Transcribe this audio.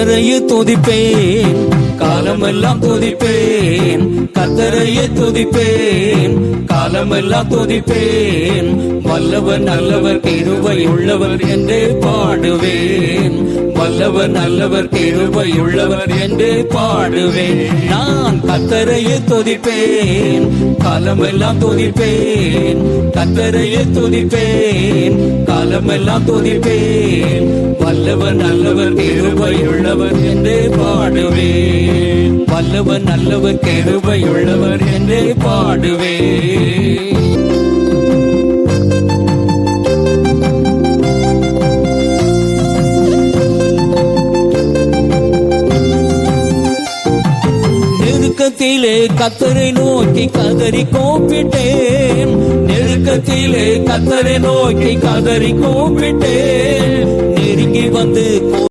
கத்தரையே துதிப்பேன், காலமெல்லாம் துதிப்பேன். கத்தரையே துதிப்பேன், காலமெல்லாம் துதிப்பேன். வல்லவர் நல்லவர் கிருபை உள்ளவர் என்றே பாடுவேன். வல்லவர் நல்லவர் கிருபை உள்ளவர் என்றே பாடுவேன். நான் கத்தரையே துதிப்பேன், காலமெல்லாம் துதிப்பேன். கத்தரையே துதிப்பேன், காலமெல்லாம் துதிப்பேன். வல்லவர் நல்லவர் கிருபை உள்ளவர் என்றே பாடுவேன். வல்லவர் நல்லவர் கிருபை உள்ளவர் என்றே பாடுவேன். நெருக்கத்திலே கத்தரை நோக்கி கதறி கூப்பிட்டேன். நெருக்கத்திலே கத்தரை நோக்கி கதறி கூப்பிட்டேன். நெருங்கி வந்து